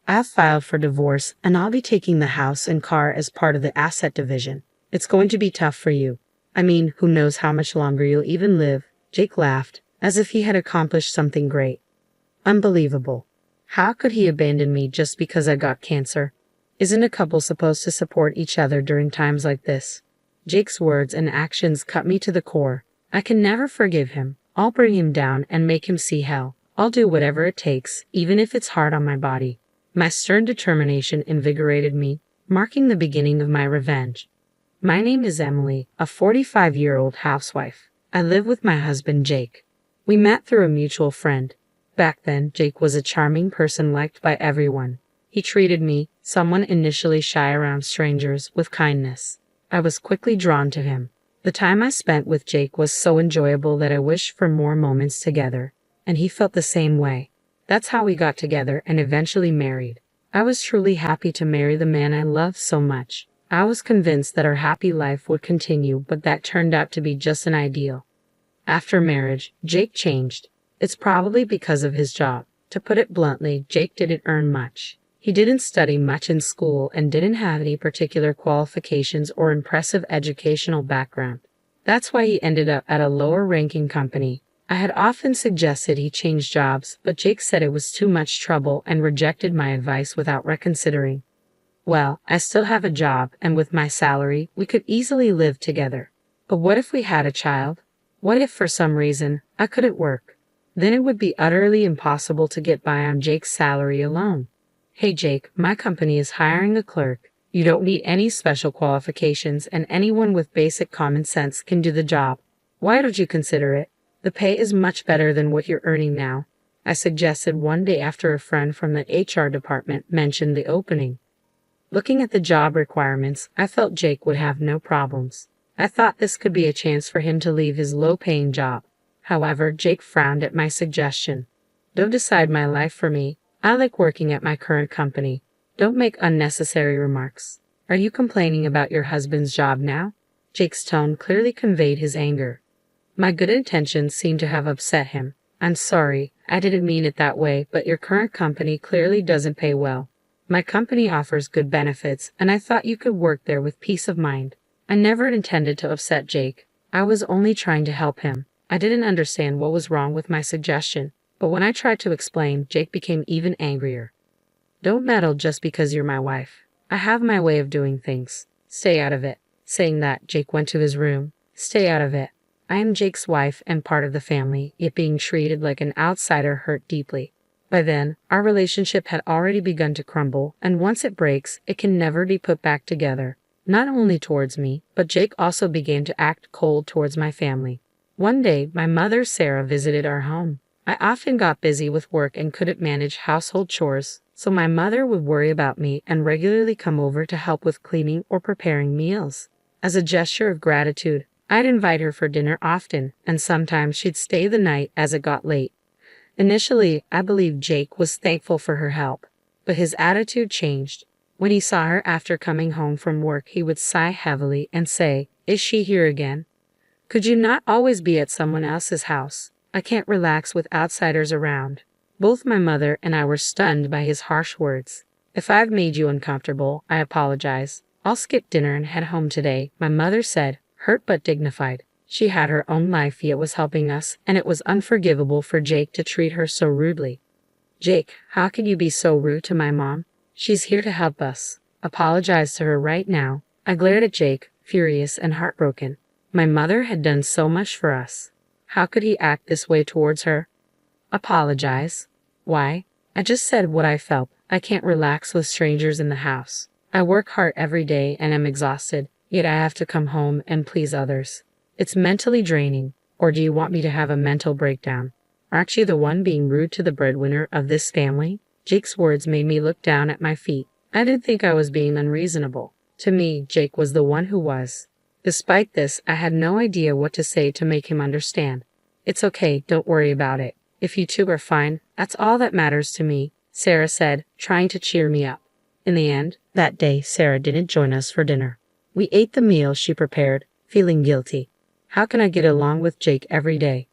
I've filed for divorce and I'll be taking the house and car as part of the asset division. It's going to be tough for you. I mean, who knows how much longer you'll even live. Jake laughed, as if he had accomplished something great. Unbelievable. How could he abandon me just because I got cancer? Isn't a couple supposed to support each other during times like this? Jake's words and actions cut me to the core. I can never forgive him. I'll bring him down and make him see hell. I'll do whatever it takes, even if it's hard on my body. My stern determination invigorated me, marking the beginning of my revenge. My name is Emily, a 45-year-old housewife. I live with my husband, Jake. We met through a mutual friend. Back then, Jake was a charming person liked by everyone. He treated me, someone initially shy around strangers, with kindness. I was quickly drawn to him. The time I spent with Jake was so enjoyable that I wished for more moments together, and he felt the same way. That's how we got together and eventually married. I was truly happy to marry the man I loved so much. I was convinced that our happy life would continue, but that turned out to be just an ideal. After marriage, Jake changed. It's probably because of his job. To put it bluntly, Jake didn't earn much. He didn't study much in school and didn't have any particular qualifications or impressive educational background. That's why he ended up at a lower-ranking company. I had often suggested he change jobs, but Jake said it was too much trouble and rejected my advice without reconsidering. Well, I still have a job, and with my salary, we could easily live together. But what if we had a child? What if, for some reason, I couldn't work? Then it would be utterly impossible to get by on Jake's salary alone. Hey Jake, my company is hiring a clerk. You don't need any special qualifications, and anyone with basic common sense can do the job. Why don't you consider it? The pay is much better than what you're earning now, I suggested one day after a friend from the HR department mentioned the opening. Looking at the job requirements, I felt Jake would have no problems. I thought this could be a chance for him to leave his low-paying job. However, Jake frowned at my suggestion. Don't decide my life for me. I like working at my current company. Don't make unnecessary remarks. Are you complaining about your husband's job now? Jake's tone clearly conveyed his anger. My good intentions seemed to have upset him. I'm sorry, I didn't mean it that way, but your current company clearly doesn't pay well. My company offers good benefits, and I thought you could work there with peace of mind. I never intended to upset Jake. I was only trying to help him. I didn't understand what was wrong with my suggestion, but when I tried to explain, Jake became even angrier. Don't meddle just because you're my wife. I have my way of doing things. Stay out of it. Saying that, Jake went to his room. Stay out of it. I am Jake's wife and part of the family, yet being treated like an outsider hurt deeply. By then, our relationship had already begun to crumble, and once it breaks, it can never be put back together. Not only towards me, but Jake also began to act cold towards my family. One day, my mother, Sarah, visited our home. I often got busy with work and couldn't manage household chores, so my mother would worry about me and regularly come over to help with cleaning or preparing meals. As a gesture of gratitude, I'd invite her for dinner often, and sometimes she'd stay the night as it got late. Initially, I believed Jake was thankful for her help, but his attitude changed. When he saw her after coming home from work, he would sigh heavily and say, "Is she here again? Could you not always be at someone else's house? I can't relax with outsiders around." Both my mother and I were stunned by his harsh words. "If I've made you uncomfortable, I apologize. I'll skip dinner and head home today," my mother said, hurt but dignified. She had her own life yet was helping us, and it was unforgivable for Jake to treat her so rudely. "Jake, how can you be so rude to my mom? She's here to help us. Apologize to her right now." I glared at Jake, furious and heartbroken. My mother had done so much for us. How could he act this way towards her? Apologize? Why? I just said what I felt. I can't relax with strangers in the house. I work hard every day and am exhausted, yet I have to come home and please others. It's mentally draining. Or do you want me to have a mental breakdown? Aren't you the one being rude to the breadwinner of this family? Jake's words made me look down at my feet. I didn't think I was being unreasonable. To me, Jake was the one who was. Despite this, I had no idea what to say to make him understand. "It's okay, don't worry about it. If you two are fine, that's all that matters to me," Sarah said, trying to cheer me up. In the end, that day, Sarah didn't join us for dinner. We ate the meal she prepared, feeling guilty. How can I get along with Jake every day?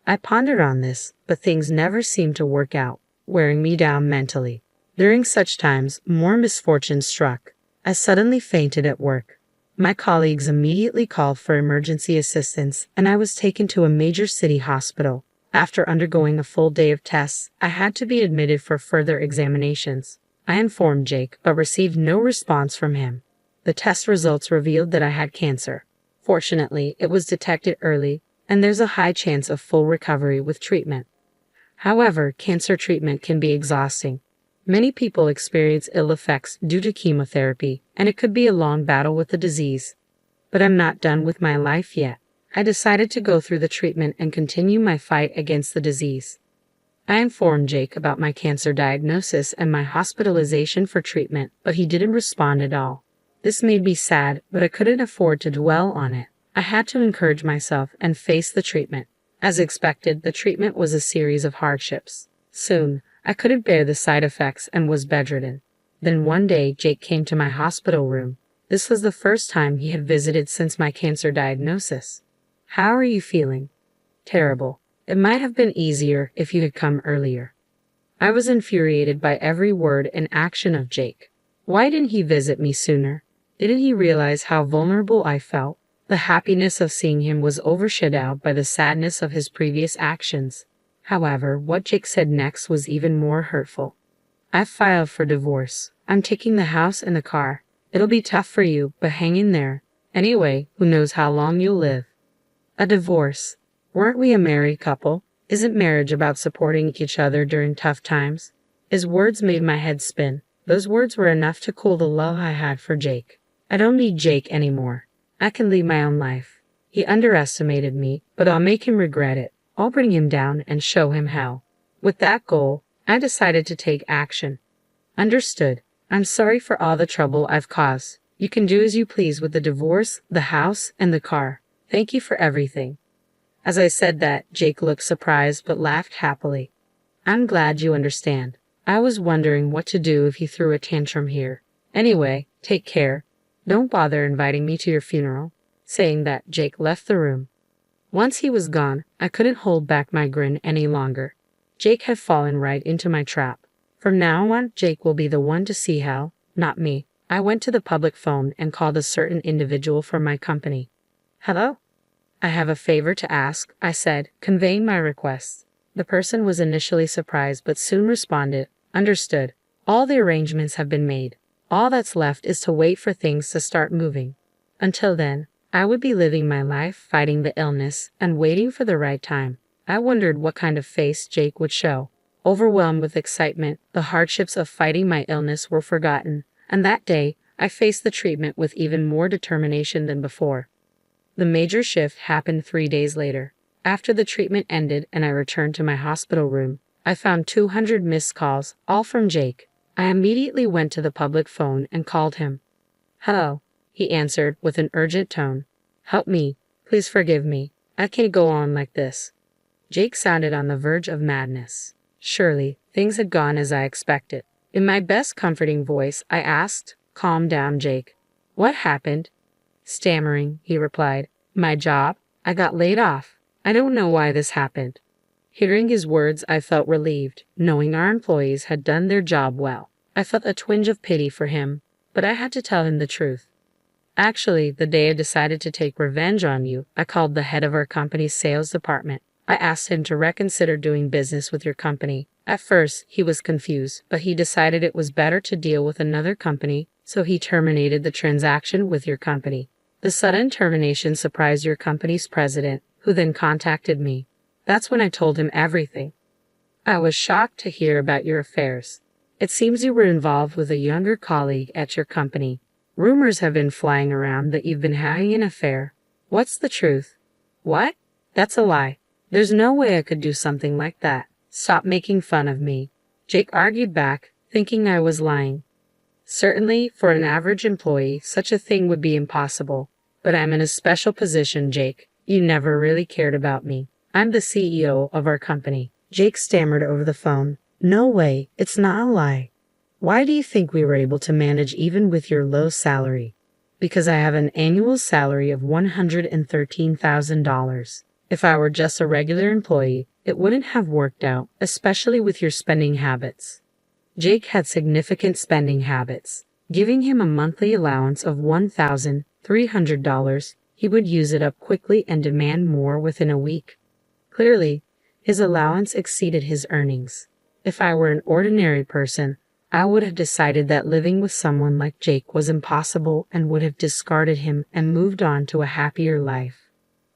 I pondered on this, but things never seemed to work out, wearing me down mentally. During such times, more misfortune struck. I suddenly fainted at work. My colleagues immediately called for emergency assistance, and I was taken to a major city hospital. After undergoing a full day of tests, I had to be admitted for further examinations. I informed Jake, but received no response from him. The test results revealed that I had cancer. Fortunately, it was detected early, and there's a high chance of full recovery with treatment. However, cancer treatment can be exhausting. Many people experience ill effects due to chemotherapy, and it could be a long battle with the disease. But I'm not done with my life yet. I decided to go through the treatment and continue my fight against the disease. I informed Jake about my cancer diagnosis and my hospitalization for treatment, but he didn't respond at all. This made me sad, but I couldn't afford to dwell on it. I had to encourage myself and face the treatment. As expected, the treatment was a series of hardships. Soon, I couldn't bear the side effects and was bedridden. Then one day, Jake came to my hospital room. This was the first time he had visited since my cancer diagnosis. "How are you feeling?" "Terrible. It might have been easier if you had come earlier." I was infuriated by every word and action of Jake. Why didn't he visit me sooner? Didn't he realize how vulnerable I felt? The happiness of seeing him was overshadowed by the sadness of his previous actions. However, what Jake said next was even more hurtful. "I've filed for divorce. I'm taking the house and the car. It'll be tough for you, but hang in there. Anyway, who knows how long you'll live." A divorce? Weren't we a married couple? Isn't marriage about supporting each other during tough times? His words made my head spin. Those words were enough to cool the love I had for Jake. I don't need Jake anymore. I can lead my own life. He underestimated me, but I'll make him regret it. I'll bring him down and show him how. With that goal, I decided to take action. "Understood. I'm sorry for all the trouble I've caused. You can do as you please with the divorce, the house, and the car. Thank you for everything." As I said that, Jake looked surprised but laughed happily. "I'm glad you understand. I was wondering what to do if you threw a tantrum here. Anyway, take care. Don't bother inviting me to your funeral." Saying that, Jake left the room. Once he was gone, I couldn't hold back my grin any longer. Jake had fallen right into my trap. From now on, Jake will be the one to see hell, not me. I went to the public phone and called a certain individual from my company. "Hello? I have a favor to ask," I said, conveying my request. The person was initially surprised but soon responded, "Understood. All the arrangements have been made. All that's left is to wait for things to start moving. Until then, I would be living my life fighting the illness and waiting for the right time." I wondered what kind of face Jake would show. Overwhelmed with excitement, the hardships of fighting my illness were forgotten, and that day, I faced the treatment with even more determination than before. The major shift happened 3 days later. After the treatment ended and I returned to my hospital room, I found 200 missed calls, all from Jake. I immediately went to the public phone and called him. "Hello," he answered with an urgent tone. "Help me. Please forgive me. I can't go on like this." Jake sounded on the verge of madness. Surely, things had gone as I expected. In my best comforting voice, I asked, "Calm down, Jake. What happened?" Stammering, he replied, "My job. I got laid off. I don't know why this happened." Hearing his words, I felt relieved, knowing our employees had done their job well. I felt a twinge of pity for him, but I had to tell him the truth. "Actually, the day I decided to take revenge on you, I called the head of our company's sales department. I asked him to reconsider doing business with your company. At first, he was confused, but he decided it was better to deal with another company, so he terminated the transaction with your company. The sudden termination surprised your company's president, who then contacted me. That's when I told him everything. I was shocked to hear about your affairs. It seems you were involved with a younger colleague at your company. Rumors have been flying around that you've been having an affair. What's the truth?" "What? That's a lie. There's no way I could do something like that. Stop making fun of me." Jake argued back, thinking I was lying. "Certainly, for an average employee, such a thing would be impossible. But I'm in a special position, Jake. You never really cared about me. I'm the CEO of our company." Jake stammered over the phone. "No way, it's not a lie. Why do you think we were able to manage even with your low salary?" "Because I have an annual salary of $113,000. If I were just a regular employee, it wouldn't have worked out, especially with your spending habits." Jake had significant spending habits. Giving him a monthly allowance of $1,300, he would use it up quickly and demand more within a week. Clearly, his allowance exceeded his earnings. If I were an ordinary person, I would have decided that living with someone like Jake was impossible and would have discarded him and moved on to a happier life.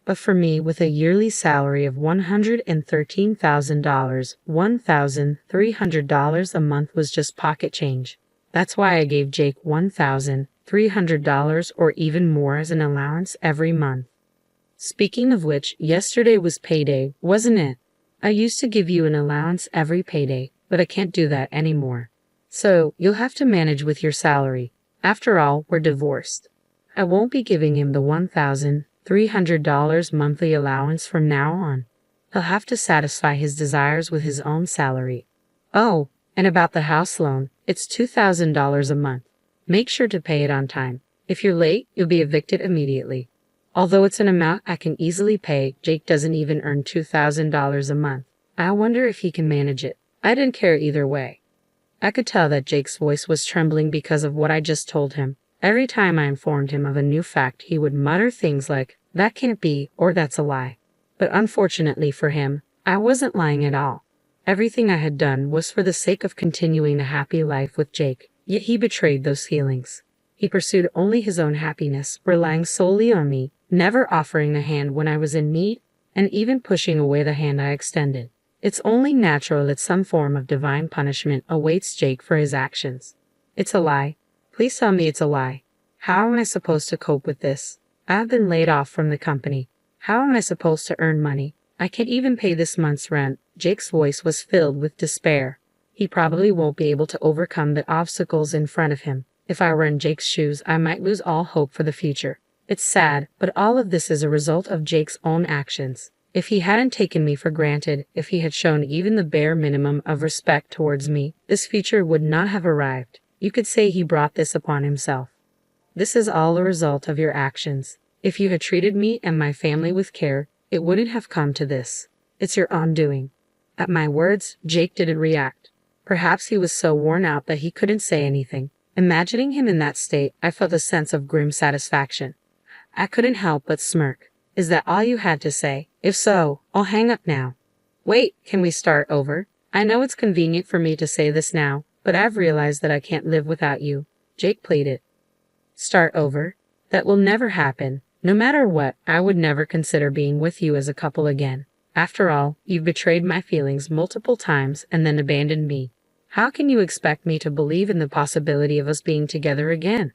But for me, with a yearly salary of $113,000, $1,300 a month was just pocket change. That's why I gave Jake $1,300 or even more as an allowance every month. Speaking of which, yesterday was payday, wasn't it? I used to give you an allowance every payday, but I can't do that anymore. So, you'll have to manage with your salary. After all, we're divorced. I won't be giving him the $1,300 monthly allowance from now on. He'll have to satisfy his desires with his own salary. Oh, and about the house loan, it's $2,000 a month. Make sure to pay it on time. If you're late, you'll be evicted immediately. Although it's an amount I can easily pay, Jake doesn't even earn $2,000 a month. I wonder if he can manage it. I didn't care either way. I could tell that Jake's voice was trembling because of what I just told him. Every time I informed him of a new fact, he would mutter things like, "That can't be," or "That's a lie." But unfortunately for him, I wasn't lying at all. Everything I had done was for the sake of continuing a happy life with Jake, yet he betrayed those feelings. He pursued only his own happiness, relying solely on me, never offering a hand when I was in need, and even pushing away the hand I extended. It's only natural that some form of divine punishment awaits Jake for his actions. It's a lie. Please tell me it's a lie. How am I supposed to cope with this? I've been laid off from the company. How am I supposed to earn money? I can't even pay this month's rent. Jake's voice was filled with despair. He probably won't be able to overcome the obstacles in front of him. If I were in Jake's shoes, I might lose all hope for the future. It's sad, but all of this is a result of Jake's own actions. If he hadn't taken me for granted, if he had shown even the bare minimum of respect towards me, this future would not have arrived. You could say he brought this upon himself. This is all a result of your actions. If you had treated me and my family with care, it wouldn't have come to this. It's your own doing. At my words, Jake didn't react. Perhaps he was so worn out that he couldn't say anything. Imagining him in that state, I felt a sense of grim satisfaction. I couldn't help but smirk. Is that all you had to say? If so, I'll hang up now. Wait, can we start over? I know it's convenient for me to say this now, but I've realized that I can't live without you. Jake pleaded. Start over? That will never happen. No matter what, I would never consider being with you as a couple again. After all, you've betrayed my feelings multiple times and then abandoned me. How can you expect me to believe in the possibility of us being together again?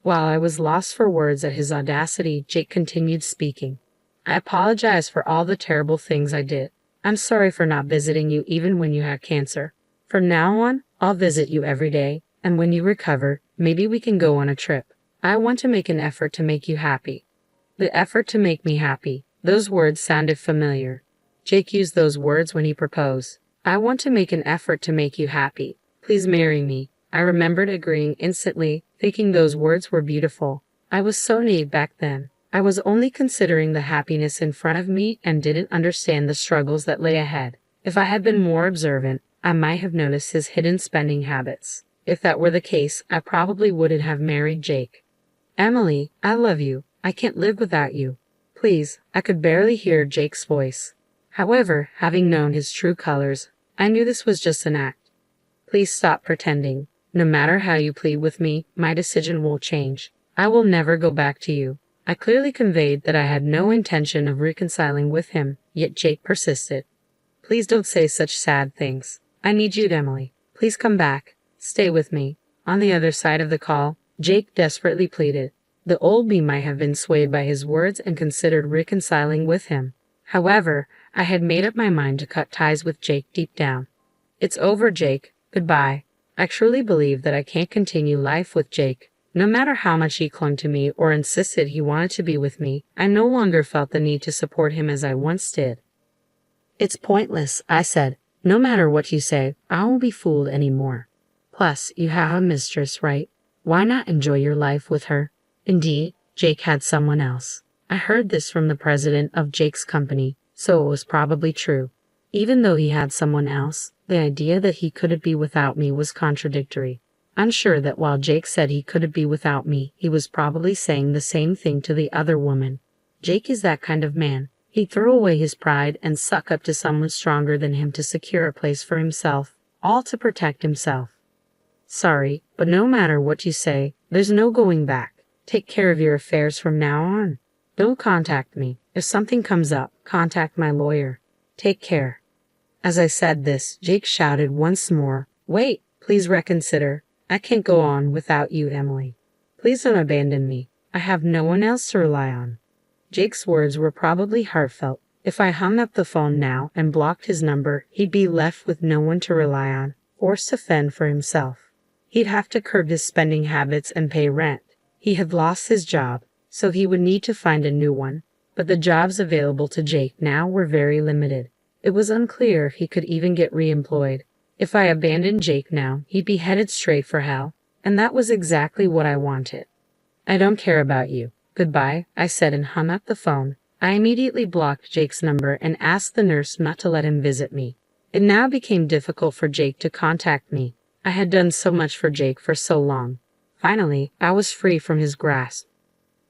While I was lost for words at his audacity, Jake continued speaking. I apologize for all the terrible things I did. I'm sorry for not visiting you even when you had cancer. From now on, I'll visit you every day, and when you recover, maybe we can go on a trip. I want to make an effort to make you happy. The effort to make me happy. Those words sounded familiar. Jake used those words when he proposed. I want to make an effort to make you happy. Please marry me. I remembered agreeing instantly, thinking those words were beautiful. I was so naive back then. I was only considering the happiness in front of me and didn't understand the struggles that lay ahead. If I had been more observant, I might have noticed his hidden spending habits. If that were the case, I probably wouldn't have married Jake. Emily, I love you. I can't live without you. Please, I could barely hear Jake's voice. However, having known his true colors, I knew this was just an act. Please stop pretending. No matter how you plead with me, my decision won't change. I will never go back to you. I clearly conveyed that I had no intention of reconciling with him, yet Jake persisted. Please don't say such sad things. I need you, Emily. Please come back. Stay with me. On the other side of the call, Jake desperately pleaded. The old me might have been swayed by his words and considered reconciling with him. However, I had made up my mind to cut ties with Jake deep down. It's over, Jake. Goodbye. I truly believe that I can't continue life with Jake. No matter how much he clung to me or insisted he wanted to be with me, I no longer felt the need to support him as I once did. It's pointless, I said. No matter what you say, I won't be fooled anymore. Plus, you have a mistress, right? Why not enjoy your life with her? Indeed, Jake had someone else. I heard this from the president of Jake's company, so it was probably true. Even though he had someone else, The idea that he couldn't be without me was contradictory. I'm sure that while Jake said he couldn't be without me, he was probably saying the same thing to the other woman. Jake is that kind of man. He'd throw away his pride and suck up to someone stronger than him to secure a place for himself, all to protect himself. Sorry, but no matter what you say, there's no going back. Take care of your affairs from now on. Don't contact me. If something comes up, contact my lawyer. Take care. As I said this, Jake shouted once more, "Wait, please reconsider. I can't go on without you, Emily. Please don't abandon me. I have no one else to rely on." Jake's words were probably heartfelt. If I hung up the phone now and blocked his number, he'd be left with no one to rely on, forced to fend for himself. He'd have to curb his spending habits and pay rent. He had lost his job, so he would need to find a new one. But the jobs available to Jake now were very limited. It was unclear if he could even get re-employed. If I abandoned Jake now, he'd be headed straight for hell, and that was exactly what I wanted. "I don't care about you. Goodbye," I said and hung up the phone. I immediately blocked Jake's number and asked the nurse not to let him visit me. It now became difficult for Jake to contact me. I had done so much for Jake for so long. Finally, I was free from his grasp.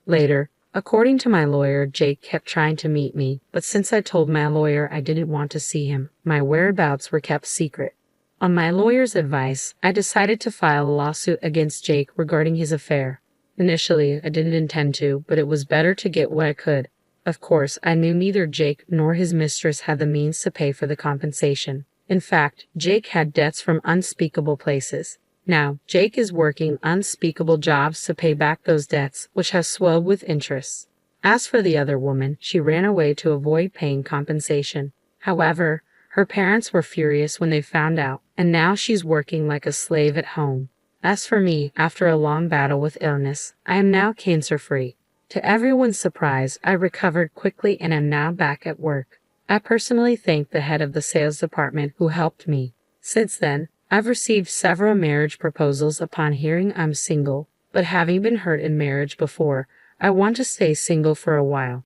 Later, according to my lawyer, Jake kept trying to meet me, but since I told my lawyer I didn't want to see him, my whereabouts were kept secret. On my lawyer's advice, I decided to file a lawsuit against Jake regarding his affair. Initially, I didn't intend to, but it was better to get what I could. Of course, I knew neither Jake nor his mistress had the means to pay for the compensation. In fact, Jake had debts from unspeakable places. Now, Jake is working unspeakable jobs to pay back those debts, which have swelled with interest. As for the other woman, she ran away to avoid paying compensation. However, her parents were furious when they found out, and now she's working like a slave at home. As for me, after a long battle with illness, I am now cancer-free. To everyone's surprise, I recovered quickly and am now back at work. I personally thank the head of the sales department who helped me. Since then, I've received several marriage proposals upon hearing I'm single, but having been hurt in marriage before, I want to stay single for a while.